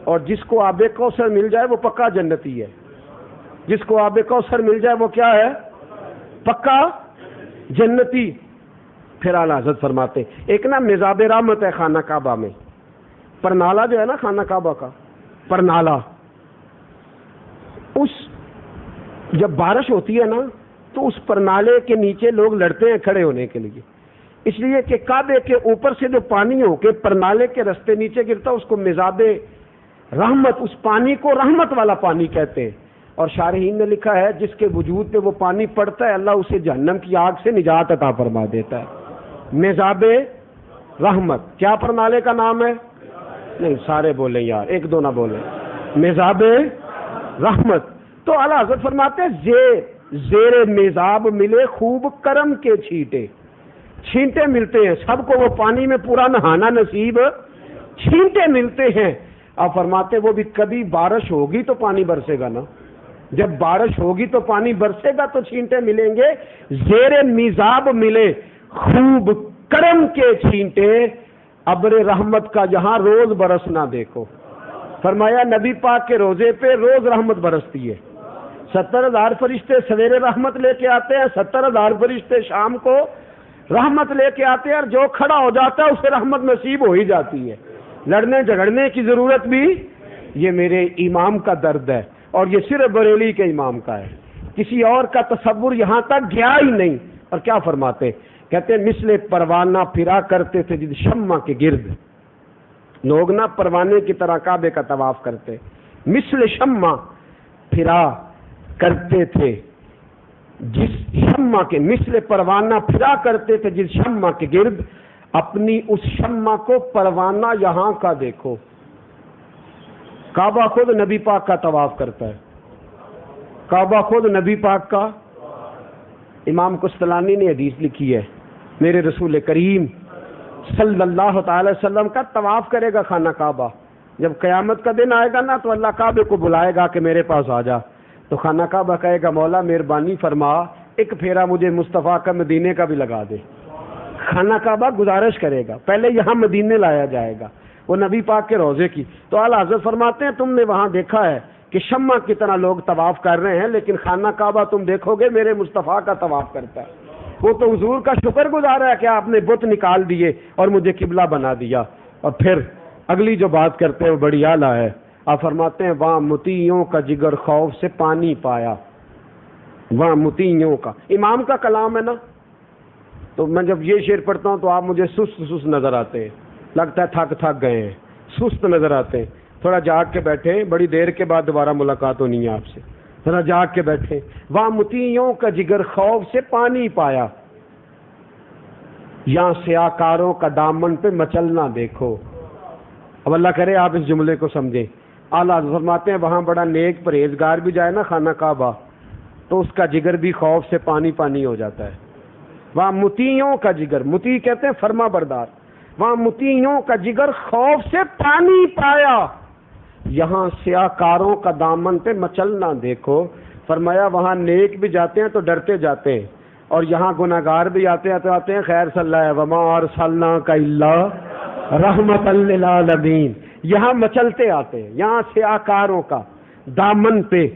اور جس کو آب کوثر مل جائے وہ پکا جنتی ہے، جس کو آب کوثر مل جائے وہ کیا ہے؟ پکا جنتی۔ پھر اعلیٰ حضرت فرماتے ایک نا میزاب رحمت ہے خانہ کعبہ میں، پرنالہ جو ہے نا خانہ کعبہ کا پرنالہ، اس جب بارش ہوتی ہے نا تو اس پرنالے کے نیچے لوگ لڑتے ہیں کھڑے ہونے کے لیے، اس لیے کہ کعبے کے اوپر سے جو پانی ہو کے پرنالے کے رستے نیچے گرتا اس کو میزاب رحمت، اس پانی کو رحمت والا پانی کہتے ہیں۔ اور شارحین نے لکھا ہے جس کے وجود پہ وہ پانی پڑتا ہے اللہ اسے جہنم کی آگ سے نجات عطا فرما دیتا ہے۔ میزاب رحمت کیا پرنالے کا نام ہے؟ نہیں سارے بولیں یار، ایک دو نہ بولیں۔ میزاب رحمت۔ تو اعلیٰ حضرت فرماتے ہیں زیر میزاب ملے خوب کرم کے چھینٹے، چھینٹے ملتے ہیں سب کو، وہ پانی میں پورا نہانا نصیب، چھینٹے ملتے ہیں۔ آپ فرماتے وہ بھی کبھی بارش ہوگی تو پانی برسے گا نا، جب بارش ہوگی تو پانی برسے گا تو چھینٹے ملیں گے۔ زیر میزاب ملے خوب کرم کے چھینٹے، ابر رحمت کا یہاں روز برسنا دیکھو۔ فرمایا نبی پاک کے روزے پہ روز رحمت برستی ہے، 70,000 فرشتے سویرے رحمت لے کے آتے ہیں، 70,000 فرشتے شام کو رحمت لے کے آتے ہیں، اور جو کھڑا ہو جاتا ہے اسے رحمت نصیب ہو ہی جاتی ہے، لڑنے جھگڑنے کی ضرورت بھی۔ یہ میرے امام کا درد ہے، اور یہ صرف بریلی کے امام کا ہے، کسی اور کا تصور یہاں تک گیا ہی نہیں۔ اور کیا فرماتے؟ کہتے ہیں مثل پروانہ پھرا کرتے تھے جس شمع کے گرد، لوگ نا پروانے کی طرح کعبے کا طواف کرتے، مثل شمع پھرا کرتے تھے جس شمع کے، مثل پروانہ پھرا کرتے تھے جس شمع کے گرد، اپنی اس شمع کو پروانہ یہاں کا دیکھو۔ کعبہ خود نبی پاک کا طواف کرتا ہے، کعبہ خود نبی پاک کا۔ امام قسطلانی نے حدیث لکھی ہے، میرے رسول کریم صلی اللہ تعالی وسلم کا طواف کرے گا خانہ کعبہ، جب قیامت کا دن آئے گا نا تو اللہ کعبے کو بلائے گا کہ میرے پاس آ جا، تو خانہ کعبہ کہے گا مولا مہربانی فرما ایک پھیرا مجھے مصطفیٰ کا مدینے کا بھی لگا دے۔ خانہ کعبہ گزارش کرے گا، پہلے یہاں مدینے لایا جائے گا، وہ نبی پاک کے روزے کی۔ تو اعلیٰ حضرت فرماتے ہیں تم نے وہاں دیکھا ہے کہ شمع کی طرح لوگ طواف کر رہے ہیں، لیکن خانہ کعبہ تم دیکھو گے میرے مصطفیٰ کا طواف کرتا ہے، وہ تو حضور کا شکر گزار ہے کہ آپ نے بت نکال دیے اور مجھے قبلہ بنا دیا۔ اور پھر اگلی جو بات کرتے ہیں وہ بڑی اعلیٰ ہے، آپ فرماتے ہیں وہاں مطیعوں کا جگر خوف سے پانی پایا، وہاں مطیعوں کا، امام کا کلام ہے نا، تو میں جب یہ شعر پڑھتا ہوں تو آپ مجھے سست نظر آتے ہیں، لگتا ہے تھک گئے ہیں، سست نظر آتے ہیں، تھوڑا جاگ کے بیٹھے، بڑی دیر کے بعد دوبارہ ملاقات ہونی ہے آپ سے، ذرا جاگ کے بیٹھے۔ وہاں مطیعوں کا جگر خوف سے پانی پایا، یہاں سیاہ کاروں کا دامن پہ مچلنا دیکھو۔ اب اللہ کرے آپ اس جملے کو سمجھیں۔ اعلیٰ فرماتے ہیں وہاں بڑا نیک پرہیزگار بھی جائے نا خانہ کعبہ تو اس کا جگر بھی خوف سے پانی پانی ہو جاتا ہے۔ وہاں مطیعوں کا جگر، مطیع کہتے ہیں فرما بردار، وہاں مطیعوں کا جگر خوف سے پانی پایا، یہاں سیاہ کاروں کا دامن پہ مچلنا دیکھو۔ فرمایا وہاں نیک بھی جاتے ہیں تو ڈرتے جاتے ہیں، اور یہاں گناہگار بھی آتے ہیں خیر صلی اللہ وما ارسلناک الا رحمت للعالمین، یہاں مچلتے آتے ہیں، یہاں سیاہ کاروں کا دامن پہ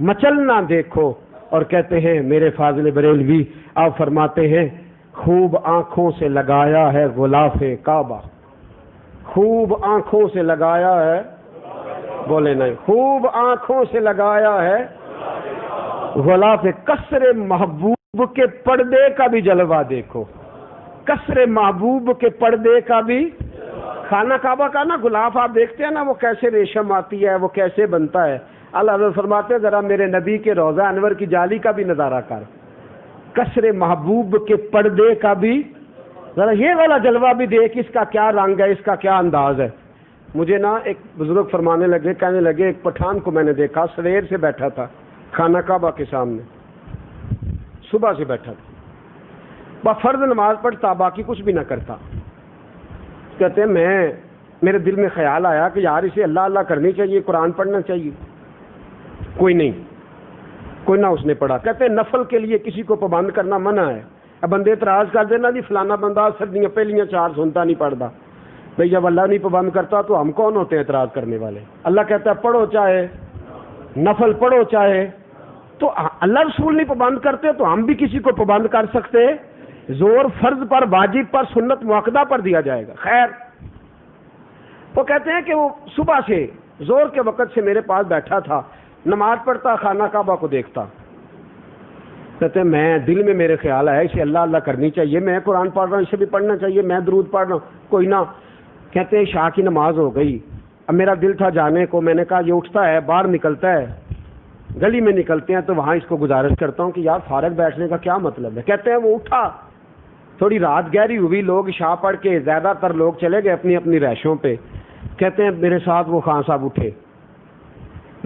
مچلنا دیکھو۔ اور کہتے ہیں میرے فاضل بریلوی، آپ فرماتے ہیں خوب آنکھوں سے لگایا ہے غلاف کعبہ، خوب آنکھوں سے لگایا ہے، بولے نہیں، خوب آنکھوں سے لگایا ہے غلاف، کسر محبوب کے پردے کا بھی جلوہ دیکھو، کسر محبوب کے پردے کا بھی۔ خانہ کعبہ کا نا غلاف آپ دیکھتے ہیں نا وہ کیسے ریشم آتی ہے، وہ کیسے بنتا ہے، اللہ حضرت فرماتے ہیں ذرا میرے نبی کے روضہ انور کی جالی کا بھی نظارہ کر، کسر محبوب کے پردے کا بھی، ذرا یہ والا جلوہ بھی دیکھ، اس کا کیا رنگ ہے، اس کا کیا انداز ہے۔ مجھے نا ایک بزرگ فرمانے لگے، کہنے لگے ایک پٹھان کو میں نے دیکھا سویر سے بیٹھا تھا خانہ کعبہ کے سامنے، صبح سے بیٹھا تھا، فرض نماز پڑھتا باقی کچھ بھی نہ کرتا، کہتے ہیں میں میرے دل میں خیال آیا کہ یار اسے اللہ اللہ کرنی چاہیے، قرآن پڑھنا چاہیے، کوئی نہیں، کوئی نہ اس نے پڑھا۔ کہتے ہیں نفل کے لیے کسی کو پابند کرنا منع ہے۔ اب بندے اعتراض کر دینا جی فلانا بندہ سردیاں پہلیاں 4 سنتا نہیں پڑھتا، بھئی جب اللہ نہیں پابند کرتا تو ہم کون ہوتے ہیں اعتراض کرنے والے؟ اللہ کہتا ہے پڑھو چاہے نفل پڑھو چاہے، تو اللہ رسول نہیں پابند کرتے تو ہم بھی کسی کو پابند کر سکتے؟ زور فرض پر، واجب پر، سنت مؤکدہ پر دیا جائے گا۔ خیر، وہ کہتے ہیں کہ وہ صبح سے زور کے وقت سے میرے پاس بیٹھا تھا، نماز پڑھتا، خانہ کعبہ کو دیکھتا۔ کہتے ہیں میں دل میں میرے خیال آیا اسے اللہ اللہ کرنی چاہیے، میں قرآن پڑھ رہا ہوں اسے بھی پڑھنا چاہیے، میں درود پڑھ رہا ہوں، کوئی نہ۔ کہتے ہیں عشاء کی نماز ہو گئی، اب میرا دل تھا جانے کو، میں نے کہا یہ اٹھتا ہے باہر نکلتا ہے، گلی میں نکلتے ہیں تو وہاں اس کو گزارش کرتا ہوں کہ یار فارغ بیٹھنے کا کیا مطلب ہے۔ کہتے ہیں وہ اٹھا، تھوڑی رات گہری ہوئی، لوگ عشاء پڑھ کے زیادہ تر لوگ چلے گئے اپنی اپنی رہائشوں پہ۔ کہتے ہیں میرے ساتھ وہ خان صاحب اٹھے،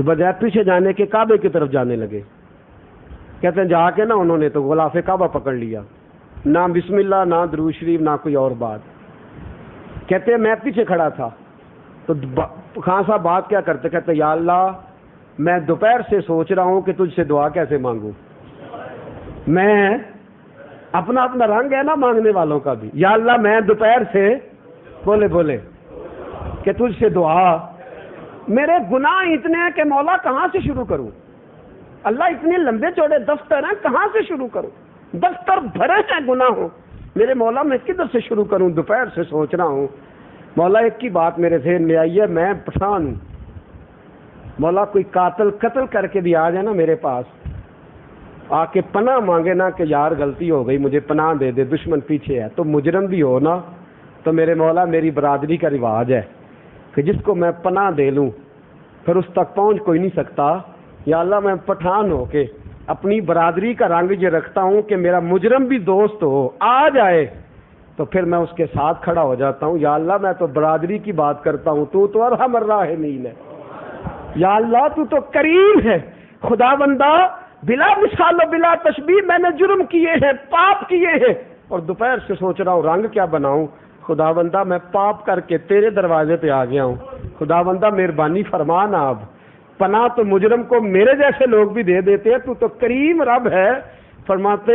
بجائے پیچھے جانے کے کعبے کی طرف جانے لگے۔ کہتے ہیں جا کے نا انہوں نے تو غلاف کعبہ پکڑ لیا، نہ بسم اللہ، نہ درود شریف، نہ کوئی اور بات۔ کہتے ہیں میں پیچھے کھڑا تھا تو خان صاحب بات کیا کرتے، کہتے یا اللہ میں دوپہر سے سوچ رہا ہوں کہ تجھ سے دعا کیسے مانگوں۔ میں اپنا اپنا رنگ ہے نا مانگنے والوں کا بھی، یا اللہ میں دوپہر سے بولے کہ تجھ سے دعا، میرے گناہ اتنے ہیں کہ مولا کہاں سے شروع کروں؟ اللہ اتنے لمبے چوڑے دفتر ہیں، کہاں سے شروع کروں؟ دفتر بھرے ہیں گناہوں، میرے مولا میں کدھر سے شروع کروں؟ دوپہر سے سوچ رہا ہوں۔ مولا ایک کی بات میرے ذہن میں آئی ہے، میں پٹھان ہوں، مولا کوئی قتل کر کے بھی آ جائے نا میرے پاس، آ کے پناہ مانگے نا کہ یار غلطی ہو گئی مجھے پناہ دے دے، دشمن پیچھے ہے، تو مجرم بھی ہو نا، تو میرے مولا میری برادری کا رواج ہے کہ جس کو میں پناہ دے لوں پھر اس تک پہنچ کوئی نہیں سکتا۔ یا اللہ میں پٹھان ہو کے اپنی برادری کا رنگ یہ رکھتا ہوں کہ میرا مجرم بھی دوست ہو، آ جائے تو پھر میں اس کے ساتھ کھڑا ہو جاتا ہوں۔ یا اللہ میں تو برادری کی بات کرتا ہوں، تو ارحم الراحمین ہے۔ یا اللہ تو کریم ہے، خدا بندہ بلا مثال و بلا تشبیہ میں نے جرم کیے ہیں، پاپ کیے ہیں، اور دوپہر سے سوچ رہا ہوں رنگ کیا بناؤں۔ خدا بندہ میں پاپ کر کے تیرے دروازے پہ آ گیا ہوں، خدا بندہ مہربانی فرمانا۔ اب پناہ تو مجرم کو میرے جیسے لوگ بھی دے دیتے ہیں، تو کریم رب ہے۔ فرماتے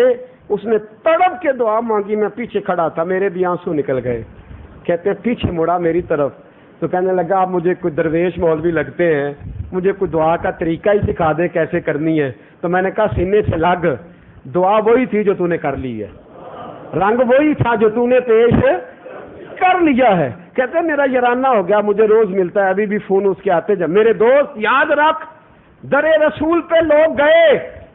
اس نے تڑپ کے دعا مانگی، میں پیچھے کھڑا تھا، میرے بھی آنسو نکل گئے۔ کہتے ہیں پیچھے مڑا میری طرف تو کہنے لگا آپ مجھے کوئی درویش مولوی لگتے ہیں، مجھے کوئی دعا کا طریقہ ہی سکھا دے کیسے کرنی ہے۔ تو میں نے کہا سینے سے لگ، دعا وہی تھی جو تو نے کر لی ہے، رنگ وہی تھا جو تو نے پیش کر لیا ہے۔ کہتے ہیں میرا یرانہ ہو گیا، مجھے روز ملتا ہے، ابھی بھی فون اس کے آتے جب میرے دوست یاد رکھ در رسول پہ لوگ گئے،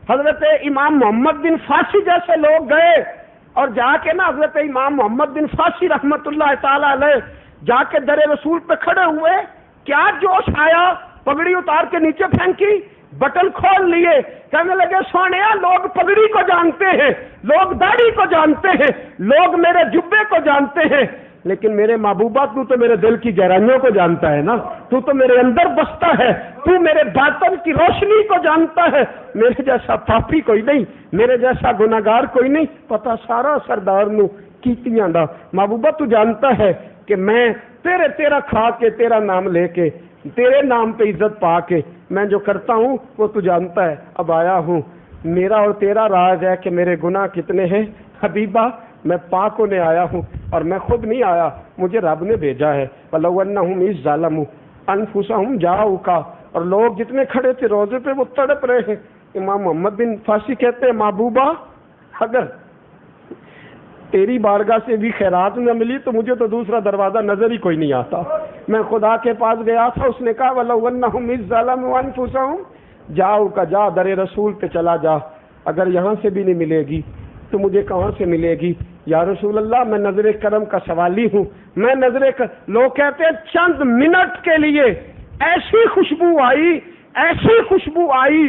حضرت امام محمد بن فارسی جیسے لوگ گئے اور جا کے نا حضرت امام محمد بن فارسی رحمت اللہ تعالی علیہ جا کے در رسول پہ کھڑے ہوئے، کیا جوش آیا، پگڑی اتار کے نیچے پھینکی، بٹن کھول لیے، کہنے لگے سونیا لوگ پگڑی کو جانتے ہیں، لوگ داڑھی کو جانتے ہیں، لوگ میرے جبے کو جانتے ہیں، لیکن میرے محبوبہ تو میرے دل کی گہرائیوں کو جانتا ہے نا، تو میرے اندر بستا ہے، تو میرے باطن کی روشنی کو جانتا ہے۔ میرے جیسا پاپی کوئی نہیں، میرے جیسا گناہگار کوئی نہیں، پتہ سارا سردار نو کیتیاں دا۔ محبوبہ تو جانتا ہے کہ میں تیرا کھا کے، تیرا نام لے کے، تیرے نام پہ عزت پا کے میں جو کرتا ہوں وہ تو جانتا ہے۔ اب آیا ہوں، میرا اور تیرا راز ہے کہ میرے گناہ کتنے ہیں حبیبہ، میں پاک ہونے آیا ہوں، اور میں خود نہیں آیا، مجھے رب نے بھیجا ہے۔ وَلَوْ أَنَّهُمْ إِذْ ظَلَمُوا أَنفُسَهُمْ جَاءُوكَ، اور لوگ جتنے کھڑے تھے روزے پہ وہ تڑپ رہے ہیں۔ امام محمد بن فارسی کہتے ہیں محبوبہ اگر تیری بارگاہ سے بھی خیرات نہ ملی تو مجھے تو دوسرا دروازہ نظر ہی کوئی نہیں آتا۔ میں خدا کے پاس گیا تھا، اس نے کہا وَلَوْ أَنَّهُمْ إِذْ ظَلَمُوا أَنفُسَهُمْ جَاءُوكَ، جا در رسول پہ چلا جا، اگر یہاں سے بھی نہیں ملے گی تو مجھے کہاں سے ملے گی؟ یا رسول اللہ میں نظر کرم کا سوالی ہوں، میں لوگ کہتے ہیں چند منٹ کے لیے ایسی خوشبو آئی، ایسی خوشبو آئی،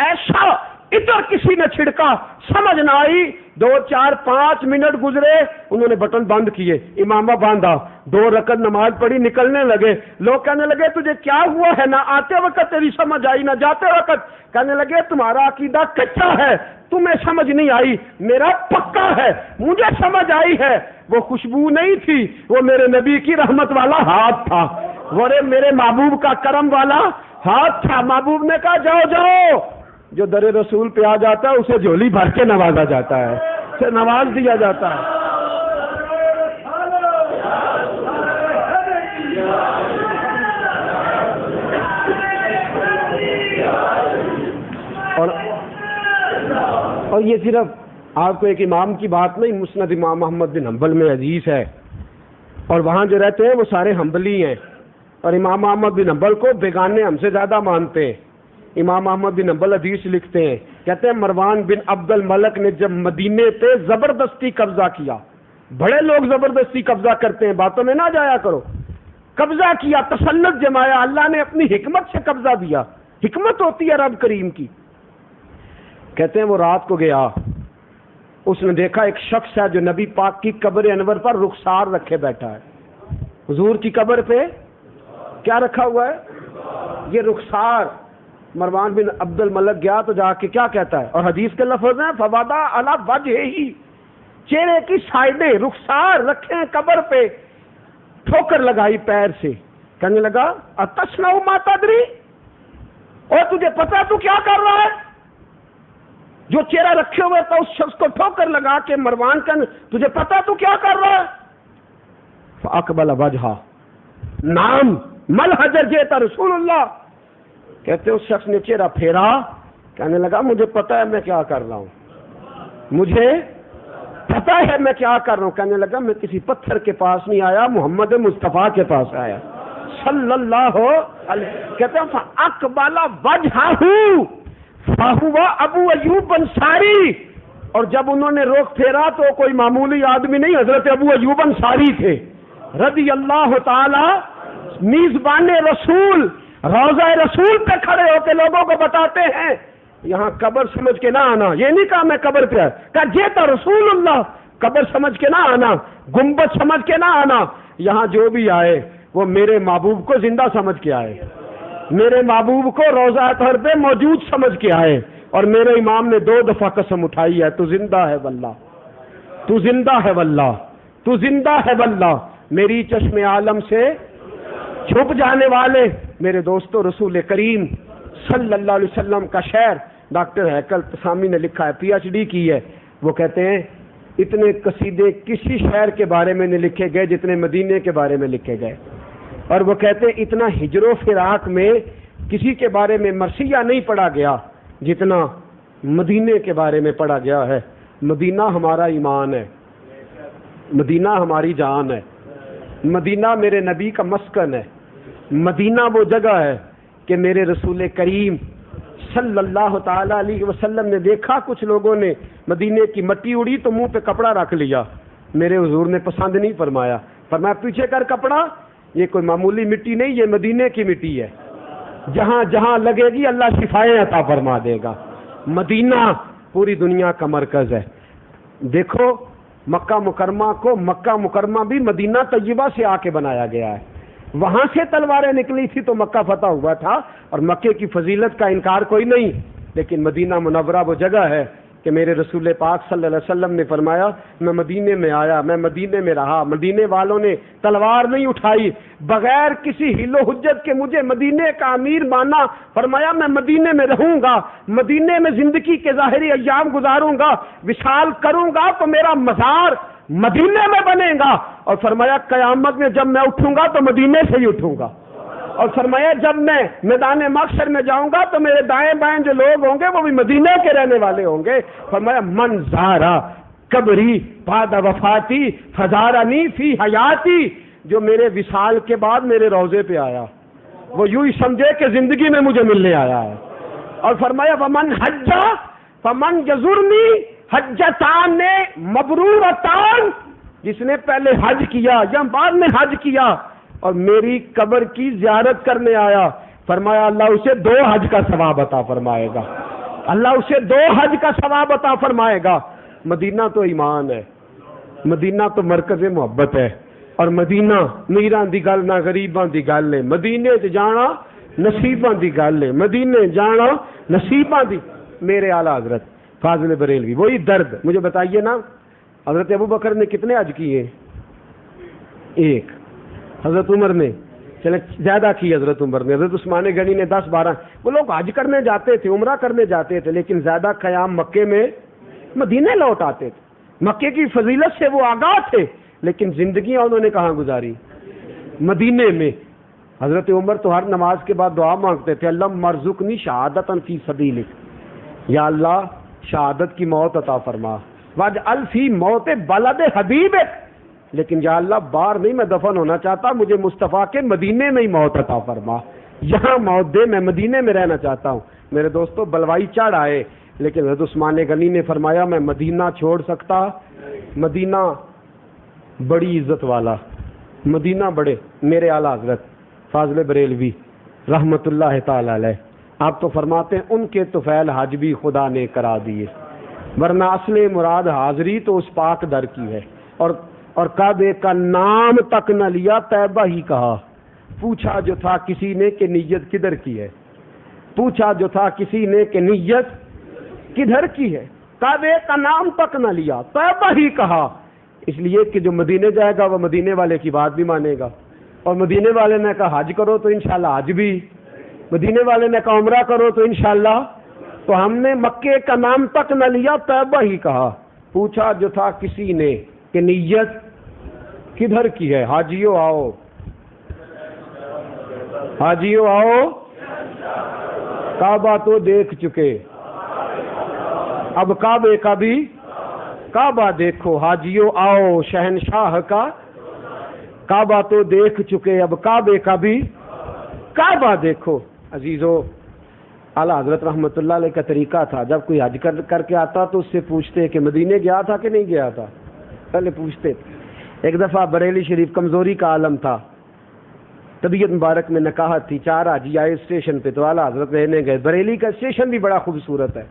ایسا عطر کسی نے چھڑکا، سمجھ نہ آئی۔ 2 4 5 منٹ گزرے، انہوں نے بٹن بند کیے، امامہ باندھا، 2 رکعت نماز پڑھی، نکلنے لگے۔ لوگ کہنے لگے تجھے کیا ہوا ہے؟ نہ آتے وقت تیری سمجھ آئی، نہ جاتے وقت۔ کہنے لگے تمہارا عقیدہ کچا ہے، تمہیں سمجھ نہیں آئی، میرا پکا ہے، مجھے سمجھ آئی ہے۔ وہ خوشبو نہیں تھی، وہ میرے نبی کی رحمت والا ہاتھ تھا، وہ میرے محبوب کا کرم والا ہاتھ تھا۔ محبوب نے کہا جاؤ جاؤ، جو در رسول پہ آ جاتا ہے اسے جھولی بھر کے نوازا جاتا ہے، اسے نواز دیا جاتا ہے۔ اور یہ صرف آپ کو ایک امام کی بات نہیں، مسند امام احمد بن حنبل میں حدیث ہے، اور وہاں جو رہتے ہیں وہ سارے حنبلی ہیں، اور امام احمد بن حنبل کو بیگانے ہم سے زیادہ مانتے ہیں۔ امام احمد بن حنبل حدیث لکھتے ہیں، کہتے ہیں مروان بن عبد الملک نے جب مدینے پہ زبردستی قبضہ کیا، بڑے لوگ زبردستی قبضہ کرتے ہیں، باتوں میں نہ جایا کرو، قبضہ کیا، تسلط جمایا، اللہ نے اپنی حکمت سے قبضہ دیا، حکمت ہوتی ہے رب کریم کی۔ کہتے ہیں وہ رات کو گیا، اس نے دیکھا ایک شخص ہے جو نبی پاک کی قبر انور پر رخسار رکھے بیٹھا ہے۔ حضور کی قبر پہ کیا رکھا ہوا ہے؟ یہ رخسار۔ مروان بن عبد الملک گیا تو جا کے کیا کہتا ہے، اور حدیث کے لفظ ہیں فوادہ علی وجہہ، چہرے کی سائڈیں رخسار رکھے ہیں قبر پہ، ٹھوکر لگائی پیر سے، کہنے لگا اتسنع ما تدری، اور تجھے پتا تو کیا کر رہا ہے؟ جو چہرہ رکھے ہوئے تھا اس شخص کو ٹھوکر لگا کے مروان کا، تجھے پتا تو کیا کر رہا ہے؟ فاقبل وجہہ، نام مل حجر جیتا رسول اللہ، کہتے اس شخص نے چہرہ پھیرا، کہنے لگا مجھے پتا ہے میں کیا کر رہا ہوں، مجھے پتا ہے میں کیا کر رہا ہوں۔ کہنے لگا میں کسی پتھر کے پاس نہیں آیا، محمد مصطفیٰ کے پاس آیا صلی اللہ علیہ۔ کہتے ہیں فاقبل وجہہ فہو ابو ایوب انصاری، اور جب انہوں نے رخ پھیرا تو کوئی معمولی آدمی نہیں، حضرت ابو ایوب انصاری تھے رضی اللہ تعالی، میزبان رسول، روضہ رسول پہ کھڑے ہو کے لوگوں کو بتاتے ہیں یہاں قبر سمجھ کے نہ آنا۔ یہ نہیں کہا میں قبر پہ آیا، کہا جیتا رسول اللہ، قبر سمجھ کے نہ آنا، گنبد سمجھ کے نہ آنا، یہاں جو بھی آئے وہ میرے محبوب کو زندہ سمجھ کے آئے، میرے محبوب کو روضہ اطہر پہ موجود سمجھ کے آئے۔ اور میرے امام نے 2 دفعہ قسم اٹھائی ہے، تو زندہ ہے واللہ، تو زندہ ہے واللہ، تو زندہ ہے واللہ، میری چشم عالم سے چھپ جانے والے میرے دوستو رسول کریم صلی اللہ علیہ وسلم کا شعر ڈاکٹر ہیکل تسامی نے لکھا ہے، پی ایچ ڈی کی ہے، وہ کہتے ہیں اتنے قصیدے کسی شہر کے بارے میں نہیں لکھے گئے جتنے مدینے کے بارے میں لکھے گئے، اور وہ کہتے ہیں اتنا ہجر و فراق میں کسی کے بارے میں مرثیہ نہیں پڑھا گیا جتنا مدینے کے بارے میں پڑھا گیا ہے۔ مدینہ ہمارا ایمان ہے، مدینہ ہماری جان ہے، مدینہ میرے نبی کا مسکن ہے، مدینہ وہ جگہ ہے کہ میرے رسول کریم صلی اللہ تعالی علیہ وسلم نے دیکھا کچھ لوگوں نے مدینے کی مٹی اڑی تو منہ پہ کپڑا رکھ لیا، میرے حضور نے پسند نہیں فرمایا، فرمایا پیچھے کر کپڑا، یہ کوئی معمولی مٹی نہیں، یہ مدینے کی مٹی ہے، جہاں جہاں لگے گی اللہ شفائیں عطا فرما دے گا۔ مدینہ پوری دنیا کا مرکز ہے۔ دیکھو مکہ مکرمہ کو، مکہ مکرمہ بھی مدینہ طیبہ سے آ کے بنایا گیا ہے، وہاں سے تلواریں نکلی تھی تو مکہ فتح ہوا تھا، اور مکے کی فضیلت کا انکار کوئی نہیں، لیکن مدینہ منورہ وہ جگہ ہے کہ میرے رسول پاک صلی اللہ علیہ وسلم نے فرمایا میں مدینے میں آیا، میں مدینے میں رہا، مدینے والوں نے تلوار نہیں اٹھائی، بغیر کسی حیل و حجت کے مجھے مدینے کا امیر مانا، فرمایا میں مدینے میں رہوں گا، مدینے میں زندگی کے ظاہری ایام گزاروں گا، وصال کروں گا تو میرا مزار مدینے میں بنے گا، اور فرمایا قیامت میں جب میں اٹھوں گا تو مدینے سے ہی اٹھوں گا، اور فرمایا جب میں میدان محشر میں جاؤں گا تو میرے دائیں بائیں جو لوگ ہوں گے وہ بھی مدینے کے رہنے والے ہوں گے۔ فرمایا من زارا قبری بعد وفاتی فزارنی فی حیاتی، جو میرے وصال کے بعد میرے روضے پہ آیا وہ یوں ہی سمجھے کہ زندگی میں مجھے ملنے آیا ہے۔ اور فرمایا ومن حج فمن یزرنی حجتان مبرورتان، جس نے پہلے حج کیا یا بعد میں حج کیا اور میری قبر کی زیارت کرنے آیا، فرمایا اللہ اسے 2 حج کا ثواب عطا فرمائے گا، اللہ اسے 2 حج کا ثواب عطا فرمائے گا۔ مدینہ تو ایمان ہے، مدینہ تو مرکز محبت ہے، اور مدینہ میراں دی گل نہ غریباں دی گل ہے، مدینے تے جانا نصیباں دی گل ہے، مدینے جانا نصیباں دی۔ میرے اعلیٰ حضرت فاضل بریلوی، وہی درد مجھے بتائیے نا، حضرت ابو بکر نے کتنے حج کیے؟ ایک حضرت عمر نے چلے زیادہ کی، حضرت عمر نے، حضرت عثمان غنی نے 10-12. وہ لوگ حج کرنے جاتے تھے، عمرہ کرنے جاتے تھے، لیکن زیادہ قیام مکے میں مدینے لوٹ آتے تھے. مکے کی فضیلت سے وہ آگاہ تھے، لیکن زندگیاں انہوں نے کہاں گزاری؟ مدینے میں. حضرت عمر تو ہر نماز کے بعد دعا مانگتے تھے، اللہ مرزقنی شہادتا فی سبیلک، یا اللہ شہادت کی موت عطا فرما، واجعل فی موت بلد حبیبک، لیکن یا اللہ باہر نہیں میں دفن ہونا چاہتا، مجھے مصطفیٰ کے مدینے میں ہی موت عطا فرما، یہاں موت دے، میں مدینے میں رہنا چاہتا ہوں. میرے دوستو بلوائی چڑھ آئے، لیکن حضرت عثمان غنی نے فرمایا میں مدینہ چھوڑ سکتا، مدینہ بڑی عزت والا، مدینہ بڑے. میرے اعلیٰ حضرت فاضل بریلوی رحمت اللہ تعالی علیہ، آپ تو فرماتے ہیں ان کے طفیل حج بھی خدا نے کرا دیے، ورنہ اصل مراد حاضری تو اس پاک در کی ہے. اور کعبے کا نام تک نہ لیا، طیبہ ہی کہا. پوچھا جو تھا کسی نے کہ نیت کدھر کی ہے، پوچھا جو تھا کسی نے کہ نیت کدھر کی ہے، کعبے کا نام تک نہ لیا، طیبہ ہی کہا. اس لیے کہ جو مدینے جائے گا وہ مدینے والے کی بات بھی مانے گا، اور مدینے والے نے کہا حج کرو تو انشاءاللہ حج بھی، مدینے والے نے کہا عمرہ کرو تو انشاءاللہ. تو ہم نے مکے کا نام تک نہ لیا، طیبہ ہی کہا. پوچھا جو تھا کسی نے کہ نیت کدھر کی ہے، حاجیو آؤ، حاجیو آؤ، کعبہ تو دیکھ چکے، اب کعبے کا بھی کعبہ دیکھو، حاجیو آؤ شہنشاہ کا کعبہ تو دیکھ چکے، اب کعبے کا بھی کعبہ دیکھو. عزیزو، اعلیٰ حضرت رحمت اللہ علیہ کا طریقہ تھا، جب کوئی حج کر کے آتا تو اس سے پوچھتے کہ مدینے گیا تھا کہ نہیں گیا تھا، پہلے پوچھتے. ایک دفعہ بریلی شریف کمزوری کا عالم تھا، طبیعت مبارک میں نکاحت تھی، 4 حاجی آئے اسٹیشن پہ تو اعلیٰ حضرت رہنے گئے. بریلی کا اسٹیشن بھی بڑا خوبصورت ہے.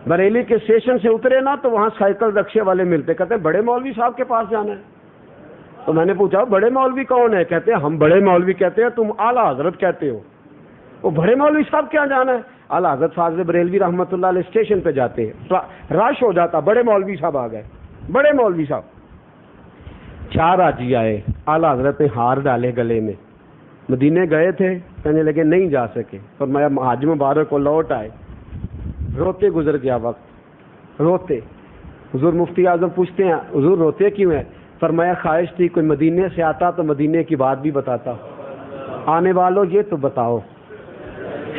بریلی کے اسٹیشن سے اترے نا تو وہاں سائیکل رکشے والے ملتے، کہتے ہیں بڑے مولوی صاحب کے پاس جانا ہے. تو میں نے پوچھا بڑے مولوی کون ہے؟ کہتے ہیں ہم بڑے مولوی کہتے ہیں، تم اعلیٰ حضرت کہتے ہو. وہ بڑے مولوی صاحب کیا جانا ہے؟ اعلیٰ حضرت فاضل بریلوی رحمۃ اللہ علیہ اسٹیشن پہ جاتے ہیں، رش ہو جاتا، بڑے مولوی صاحب آ گئے، بڑے مولوی صاحب. 4 حاجی آئے، اعلیٰ حضرت نے ہار ڈالے گلے میں. مدینے گئے تھے، کہنے لگے نہیں جا سکے. فرمایا حج مبارک کو لوٹ آئے، روتے گزر گیا وقت، روتے. حضور مفتی اعظم پوچھتے ہیں حضور روتے کیوں ہیں؟ فرمایا خواہش تھی کوئی مدینے سے آتا تو مدینے کی بات بھی بتاتا. آنے والوں یہ تو بتاؤ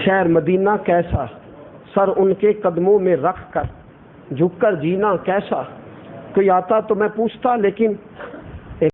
شہر مدینہ کیسا، سر ان کے قدموں میں رکھ کر جھک کر جینا کیسا. کوئی آتا تو میں پوچھتا، لیکن